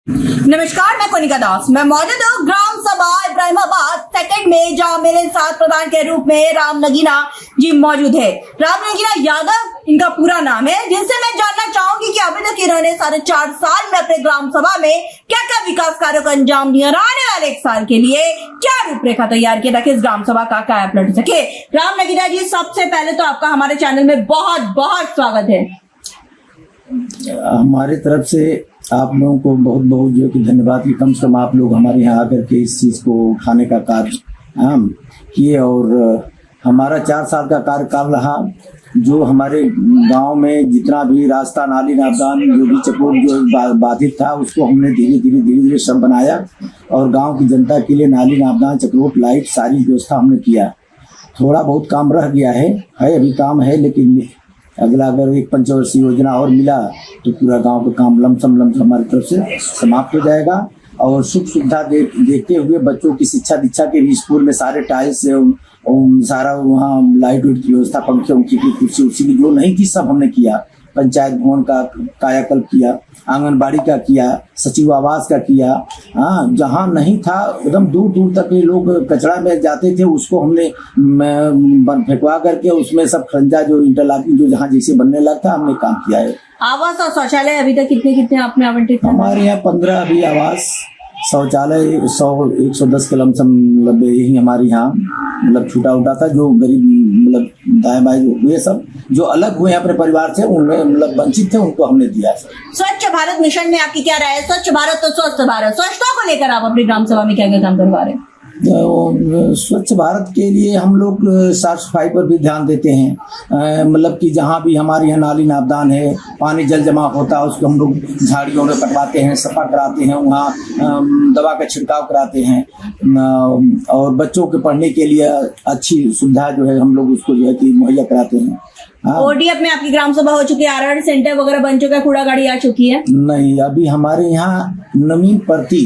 नमस्कार, मैं कोनिका दास। मैं मौजूद हूँ ग्राम सभा इब्राहिमाबाद सेकंड में, जहाँ मेरे साथ प्रधान के रूप में राम नगीना जी मौजूद है। राम नगीना यादव इनका पूरा नाम है, जिनसे मैं जानना चाहूंगी कि अभी तक इन्होंने 4.5 साल में अपने ग्राम सभा में क्या क्या विकास कार्यों का अंजाम दिया और आने वाले 1 साल के लिए क्या रूपरेखा तैयार किया ताकि इस ग्राम सभा का काया पलट सके। राम नगीना जी, सबसे पहले तो आपका हमारे चैनल में बहुत बहुत स्वागत है। हमारे तरफ से आप लोगों को बहुत बहुत जो कि धन्यवाद कि कम से कम आप लोग हमारे यहाँ आकर के इस चीज़ को उठाने का कार्य हम किए। और हमारा 4 साल का कार्यकाल रहा, जो हमारे गांव में जितना भी रास्ता, नाली, नापदान, जो भी चपोट जो बाधित था, उसको हमने धीरे धीरे सब बनाया और गांव की जनता के लिए नाली, नापदान, चक्रोट, लाइट, सारी व्यवस्था हमने किया। थोड़ा बहुत काम रह गया है अभी काम है, लेकिन अगला अगर एक पंचवर्षीय योजना और मिला तो पूरा गांव का काम लमसम हमारी तरफ से समाप्त हो जाएगा। और सुख सुविधा देखते हुए बच्चों की शिक्षा दीक्षा के भी स्कूल में सारे टाइल्स सारा वहाँ लाइट वाइट की व्यवस्था, पंखे उनकी की कुर्सी उर्सी की जो नहीं थी सब हमने किया। पंचायत भवन का कायाकल्प किया, आंगनबाड़ी का किया, सचिव आवास का किया। हाँ, जहाँ नहीं था एकदम दूर दूर तक ये लोग कचरा में जाते थे, उसको हमने फेंकवा करके उसमें सब खंजा जो इंटरलॉकिंग जो जहाँ जैसे बनने लगता हमने काम किया है। आवास और शौचालय अभी तक कितने आपने आवंटित? हमारे यहाँ 15 अभी आवास, शौचालय 110 के लमसम मतलब यही हमारे यहाँ मतलब छूटा उठा था। जो गरीब मतलब दाएं बाएं हुए सब जो अलग हुए अपने परिवार से, उनमें मतलब वंचित थे, उनको हमने दिया। स्वच्छ भारत मिशन में आपकी क्या राय है? स्वच्छ भारत तो स्वस्थ भारत, स्वच्छता को लेकर आप अपनी ग्राम सभा में क्या क्या काम करवा रहे हैं? स्वच्छ भारत के लिए हम लोग साफ सफाई पर भी ध्यान देते हैं। मतलब कि जहाँ भी हमारे यहाँ नाली नापदान है, पानी जल जमा होता है, उसको हम लोग झाड़ियों में कटवाते हैं, सफा कराते हैं, वहाँ दवा का छिड़काव कराते हैं। और बच्चों के पढ़ने के लिए अच्छी सुविधा जो है हम लोग उसको जो है कि मुहैया कराते हैं। ओडीएफ में आपकी ग्राम सभा हो चुकी है, आरआर सेंटर वगैरह बन चुका है, कूड़ा गाड़ी आ चुकी है? नहीं, अभी हमारे यहाँ नवीन प्रति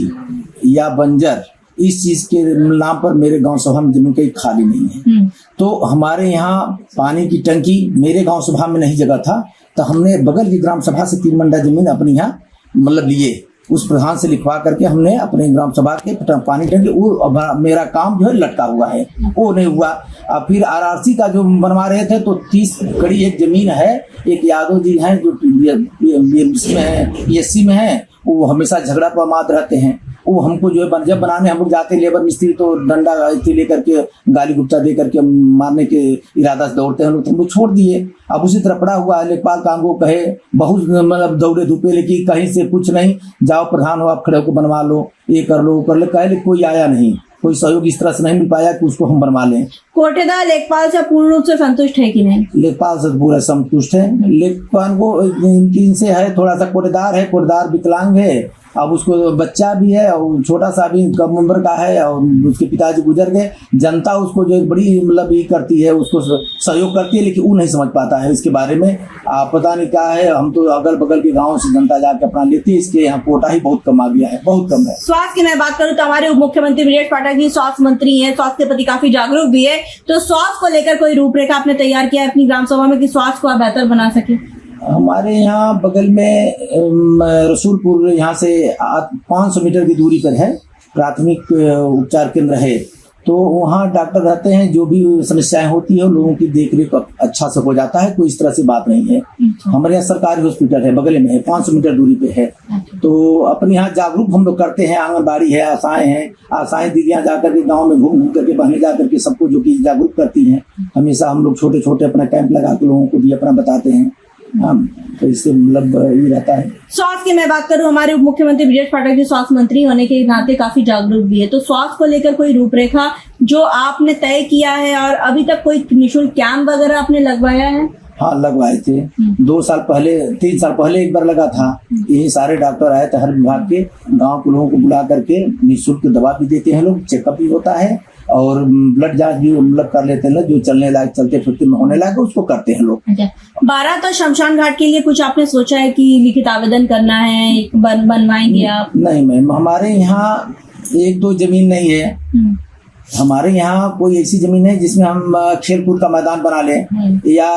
या बंजर इस चीज के नाम पर मेरे गांव सभा में जमीन कहीं खाली नहीं है। तो हमारे यहाँ पानी की टंकी मेरे गांव सभा में नहीं जगह था, तो हमने बगल की ग्राम सभा से 3 मंडा जमीन अपने यहाँ मतलब लिए, उस प्रधान से लिखवा करके हमने अपने ग्राम सभा के पानी टंकी, वो मेरा काम जो है लटका हुआ है, वो नहीं हुआ। अब फिर आरआरसी का जो बनवा रहे थे तो 30 कड़ी एक जमीन है, एक यादव जी हैं जो बीएमसी में है, पीएससी में है, वो हमेशा झगड़ा प्रमाद रहते हैं। वो हमको जो है जब बनाने हम लोग जाते लेबर मिस्त्री तो डंडा लेकर के गाली गुप्ता दे करके मारने के इरादा से दौड़ते हैं लोग, तो हम लोग छोड़ दिए। अब उसी तरह पड़ा हुआ है। लेखपाल काम को कहे बहुत मतलब दौड़े धूपे, लेकिन कहीं से कुछ नहीं, जाओ प्रधान हो आप खड़े होकर बनवा लो, ये कर लो कर ले, कहे कोई आया नहीं, कोई सहयोग इस तरह से नहीं मिल पाया कि उसको हम बनवा लें। कोटेदार लेखपाल से पूर्ण रूप से संतुष्ट है कि नहीं? लेखपाल से पूरा संतुष्ट है। लेखपाल को इनसे है थोड़ा सा, कोटेदार विकलांग है, अब उसको बच्चा भी है और छोटा सा भी कम उम्र का है, और उसके पिताजी गुजर गए। जनता उसको जो बड़ी मतलब ये करती है, उसको सहयोग करती है, लेकिन वो नहीं समझ पाता है इसके बारे में। आप पता नहीं क्या है, हम तो अगल बगल के गाँव से जनता जाके अपना लेती है, इसके यहाँ कोटा ही बहुत कम आ गया है, बहुत कम है। स्वास्थ्य की मैं बात करूँ तो हमारे उप मुख्यमंत्री ब्रजेश पाठक जी स्वास्थ्य मंत्री है, स्वास्थ्य के प्रति काफी जागरूक भी है, तो स्वास्थ्य को लेकर कोई रूपरेखा आपने तैयार किया है अपनी ग्राम सभा में कि स्वास्थ्य को आप बेहतर बना सके? हमारे यहाँ बगल में रसूलपुर यहाँ से 500 मीटर की दूरी पर है प्राथमिक उपचार केंद्र है, तो वहाँ डॉक्टर रहते हैं। जो भी समस्याएं होती है लोगों की देख रेख अच्छा से हो जाता है, कोई इस तरह से बात नहीं है। हमारे यहाँ सरकारी हॉस्पिटल है, बगल में है, 500 मीटर दूरी पे है। तो अपने यहाँ जागरूक हम लोग करते हैं, आंगनबाड़ी है, आशाएं हैं, आशाएं दीदियाँ जाकर के गाँव में घूम करके बहने जा करके सबको जो कि जागरूक करती हैं। हमेशा हम लोग छोटे छोटे अपना कैंप लगा के लोगों को भी अपना बताते हैं। तो इससे मतलब ये रहता है। स्वास्थ्य की मैं बात करूं, हमारे उप मुख्यमंत्री ब्रजेश पाठक जी स्वास्थ्य मंत्री होने के नाते काफी जागरूक भी है, तो स्वास्थ्य को लेकर कोई रूपरेखा जो आपने तय किया है और अभी तक कोई निःशुल्क कैंप वगैरह आपने लगवाया है? हाँ, लगवाए थे 3 साल पहले एक बार लगा था। यही सारे डॉक्टर आए थे, हर विभाग के गांव के लोगों को बुला करके निःशुल्क दवा भी देते हैं लोग, चेकअप भी होता है और ब्लड जांच भी मतलब कर लेते हैं, जो चलने लायक चलते फिरते में होने लायक उसको करते हैं लोग। 12 तो शमशान घाट के लिए कुछ आपने सोचा है कि लिखित आवेदन करना है, बनवाएंगे आप? नहीं मैम, हमारे यहाँ 1-2 जमीन नहीं है, हमारे यहाँ कोई ऐसी जमीन है जिसमें हम खेलकूद का मैदान बना लें या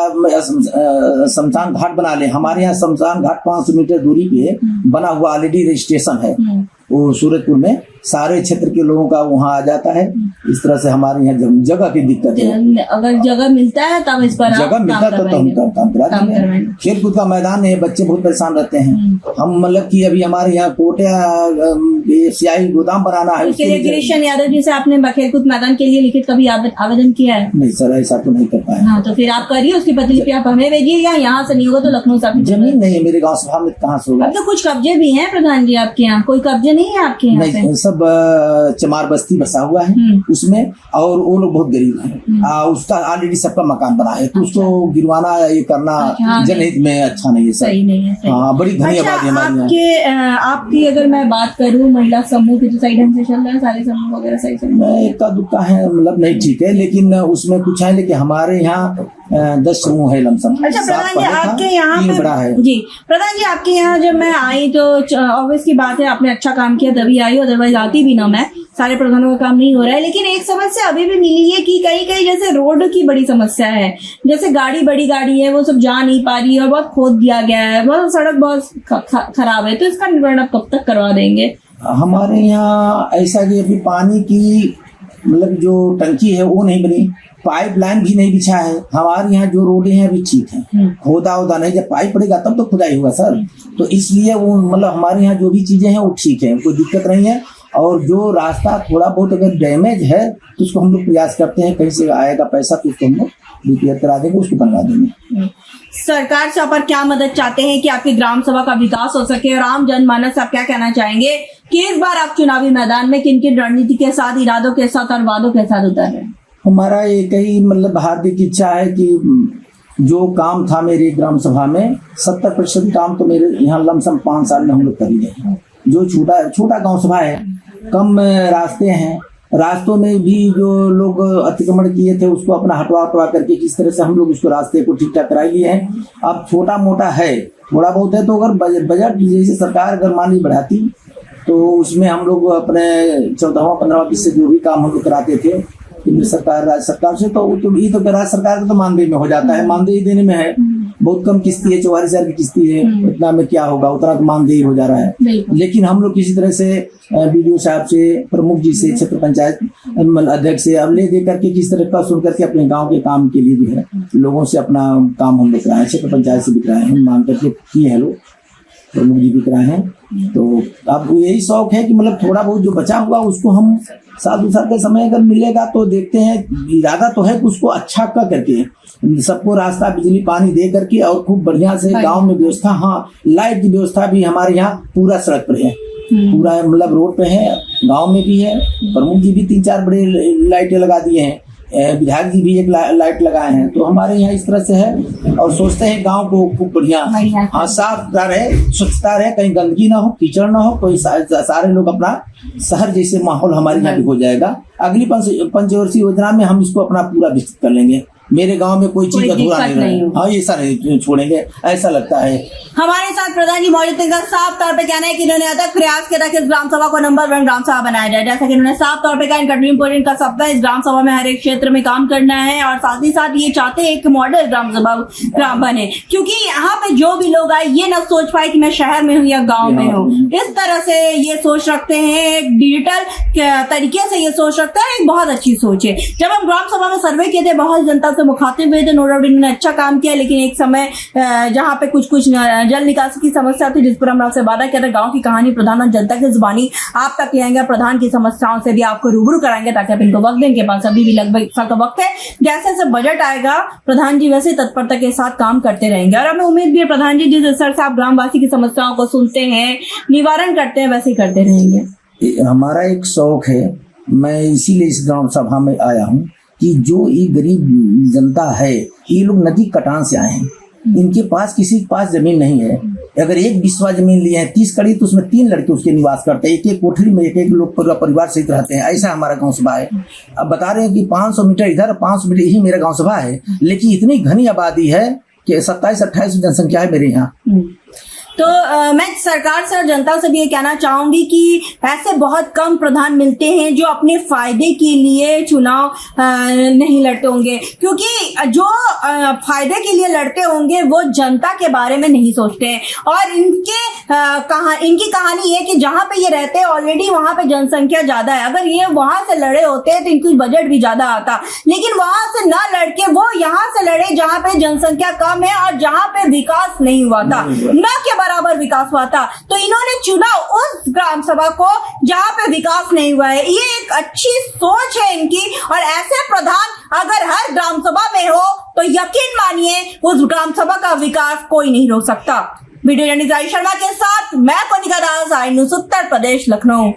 शमशान घाट बना लें। हमारे यहाँ शमशान घाट 500 मीटर दूरी पे बना हुआ ऑलरेडी रजिस्ट्रेशन है। वो सूरजपुर में सारे क्षेत्र के लोगों का वहाँ आ जाता है। इस तरह से हमारे यहाँ जगह की दिक्कत है। अगर जगह मिलता है तब इस पर जगह मिलता तो हम काम करा देंगे। खेलकूद का मैदान है, बच्चे बहुत परेशान रहते हैं। हम मतलब कि अभी हमारे यहाँ कोटिया स्याही गोदाम बनाना है। उसके लिए गिरीशन यादव जी से आपने खेलकूद मैदान के लिए लिखित कभी आवेदन किया है? नहीं सर, ऐसा तो नहीं कर पाया। हाँ, तो फिर आप करिए, उसकी प्रतिलिपि आप हमें भेजिए, या यहाँ से नहीं होगा तो लखनऊ से। जमीन नहीं है मेरे गाँव सभा में, कहाँ से होगा? अब तो कुछ कब्जे भी हैं प्रधान जी आपके यहाँ, कोई कब्जे नहीं है आपके यहाँ? नहीं, सब चमार बस्ती बसा हुआ है उसमें, और वो लोग बहुत गरीब हैं। उसका ऑलरेडी सबका मकान बना है, तो उसको गिरवाना ये करना जनहित में अच्छा नहीं है सर। सही नहीं है। हाँ, बड़ी घनी आबादी हमारी। आपकी अगर मैं बात करूँ महिला समूह की, तो सही ढंग से चल रहा है? सारे समूह वगैरह सही चल रहा है? इक्का दुक्का है, मतलब नहीं ठीक है, लेकिन उसमें कुछ है। लेकिन हमारे यहाँ 10 समूह है लमसम। अच्छा प्रधान जी, आपके यहाँ पे बड़ा है जी। प्रधान जी, आपके यहाँ जब मैं आई तो ऑब्वियस की बात है, आपने अच्छा काम किया तभी आई, अदरवाइज आती भी ना मैं। सारे प्रधानों का काम नहीं हो रहा है। लेकिन एक समस्या अभी भी मिली है कि कहीं कहीं जैसे रोड की बड़ी समस्या है, जैसे बड़ी गाड़ी है वो सब जा नहीं पा रही है और बहुत खोद दिया गया है, बहुत सड़क बहुत खराब है। तो इसका निवारण आप कब तक करवा देंगे? हमारे यहाँ ऐसा कि अभी पानी की मतलब जो टंकी है वो नहीं बनी, पाइपलाइन भी नहीं बिछा है। हमारे यहाँ जो रोडें हैं अभी ठीक है, खोदा नहीं, जब पाइप पड़ेगा तब तो खुदाई होगा सर। तो इसलिए वो मतलब हमारे यहाँ जो भी चीजें हैं वो ठीक है, कोई दिक्कत नहीं है। और जो रास्ता थोड़ा बहुत अगर डैमेज है तो उसको हम लोग प्रयास करते हैं, कहीं से आएगा पैसा तो उसको हम लोग रिपेयर करा देंगे, उसको बनवा देंगे। सरकार से आप क्या मदद चाहते हैं कि आपकी ग्राम सभा का विकास हो सके, और आम जनमानस आप क्या कहना चाहेंगे कि इस बार आप चुनावी मैदान में किन किन रणनीति के साथ, इरादों के साथ और वादों के साथ उतर रहे हैं? हमारा एक ही मतलब हार्दिक इच्छा है कि जो काम था मेरी ग्राम सभा में 70% काम तो मेरे यहाँ लमसम 5 साल में हम लोग कर लिए। जो छोटा गांव सभा है, कम रास्ते हैं, रास्तों में भी जो लोग अतिक्रमण किए थे उसको अपना हटवा करके किस तरह से हम लोग उसको रास्ते को ठीक ठाक करा लिए हैं। अब छोटा मोटा है, थोड़ा बहुत है, तो अगर बजट जैसे सरकार अगर मान ली बढ़ाती तो उसमें हम लोग अपने 14वां 15वां किस्त से जो भी काम हम लोग कराते थे केंद्र सरकार राज्य सरकार से, तो ये तो राज्य सरकार का तो मानदेय में हो जाता है, मानदेय देने में है। बहुत कम किस्ती है, 44,000 की किस्ती है, इतना में क्या होगा, उतना तो मानदेय हो जा रहा है। लेकिन हम लोग किसी तरह से बीडीओ साहब से, प्रमुख जी से, क्षेत्र पंचायत अध्यक्ष से अब ले दे करके किस तरह का सुन करके अपने गांव के काम के लिए भी है लोगों से अपना काम हम लोग कराए, क्षेत्र पंचायत से भी कराए हैं, मांग करके किए हैं लोग, प्रमुख जी भी कराए हैं। तो अब यही शौक है कि मतलब थोड़ा बहुत जो बचा हुआ उसको हम साल 2 साल के समय अगर मिलेगा तो देखते हैं। इरादा तो है कि उसको अच्छा करके सबको रास्ता, बिजली, पानी दे करके और खूब बढ़िया से गांव में व्यवस्था, हाँ लाइट की व्यवस्था भी हमारे यहाँ पूरा सड़क पर है, पूरा मतलब रोड पे है, गांव में भी है। प्रमुख जी भी 3-4 बड़े लाइटें लगा दिए हैं, विधायक जी भी एक लाइट लगाए हैं। तो हमारे यहाँ इस तरह से है और सोचते हैं गांव को खूब बढ़िया, हाँ साफ सुथरा रहे, स्वच्छता रहे, कहीं गंदगी ना हो, कीचड़ ना हो, कोई सारे लोग अपना शहर जैसे माहौल हमारे यहाँ भी हो जाएगा। अगली पंचवर्षीय योजना में हम इसको अपना पूरा विकसित कर लेंगे। मेरे गांव में कोई चीज अधूरा नहीं रहे, हाँ ऐसा नहीं छोड़ेंगे, ऐसा लगता है। हमारे साथ प्रधान जी मौजूद थे। साफ तौर पे कहना है कि इन्होंने अथक प्रयास किया था कि इस ग्राम सभा को नंबर 1 ग्राम सभा बनाया जाए। जैसा कि इन्होंने साफ तौर पे कहा, इनका ड्रीम पोर्ट, इनका सपना इस ग्राम सभा में हर एक क्षेत्र में काम करना है, और साथ ही साथ ये चाहते हैं एक मॉडल ग्राम सभा ग्राम बने, क्योंकि यहाँ पे जो भी लोग आए ये न सोच पाए कि मैं शहर में हूँ या गाँव में हूँ। इस तरह से ये सोच रखते हैं, एक डिजिटल तरीके से ये सोच रखते हैं, एक बहुत अच्छी सोच है। जब हम ग्राम सभा में सर्वे किए थे, बहुत जनता से मुखातिब हुए थे, नो डाउट इन्होंने अच्छा काम किया। लेकिन एक समय जहाँ पे कुछ जल निकासी की समस्या थी, जिस पर हम आपसे वादा किया था, गांव की कहानी प्रधान और जनता की जुबानी आप तक ले आएंगे, प्रधान की समस्याओं से भी आपको रूबरू कराएंगे, ताकि आप इनको वक्त दें। इनके पास अभी भी लगभग 1 साल का वक्त है। जैसे जैसे बजट आएगा, प्रधान जी वैसे तत्परता के साथ काम करते रहेंगे, और हमें उम्मीद भी है प्रधान जी जिस स्तर से आप ग्रामवासी की समस्याओं को सुनते हैं, निवारण करते हैं, वैसे ही करते रहेंगे। हमारा एक शौक है, मैं इसीलिए इस ग्राम सभा में आया हूँ कि जो ये गरीब जनता है, ये लोग नदी कटान से आए हैं, इनके पास किसी के पास जमीन नहीं है। अगर एक बिस्वा जमीन लिए हैं 30 कड़ी, तो उसमें 3 लड़के उसके निवास करते हैं, एक कोठरी में एक लोग पूरा परिवार सहित रहते हैं। ऐसा हमारा गांव सभा है। अब बता रहे हैं कि 500 मीटर इधर, 500 मीटर यही मेरा गांव सभा है, लेकिन इतनी घनी आबादी है कि 27-28 जनसंख्या है मेरे यहाँ। तो मैं सरकार से और जनता से भी ये कहना चाहूंगी कि ऐसे बहुत कम प्रधान मिलते हैं जो अपने फायदे के लिए चुनाव नहीं लड़ते होंगे, क्योंकि जो फायदे के लिए लड़ते होंगे वो जनता के बारे में नहीं सोचते हैं। और इनकी कहानी ये कि जहां पे ये रहते हैं ऑलरेडी वहां पे जनसंख्या ज्यादा है, अगर ये वहां से लड़े होते तो इनकी बजट भी ज्यादा आता, लेकिन वहां से ना लड़के वो यहाँ से लड़े जहां पे जनसंख्या कम है और जहां पे विकास नहीं हुआ था, न के बराबर विकास हुआ था। तो इन्होंने चुना उस ग्राम सभा को जहां पे विकास नहीं हुआ है। ये एक अच्छी सोच है इनकी, और ऐसे प्रधान अगर हर ग्राम सभा में हो तो यकीन मानिए उस ग्राम सभा का विकास कोई नहीं रोक सकता। वीडियो जर्नलिस्ट आई शर्मा के साथ मैं कोनिका दास, आई न्यूज़ उत्तर प्रदेश, लखनऊ।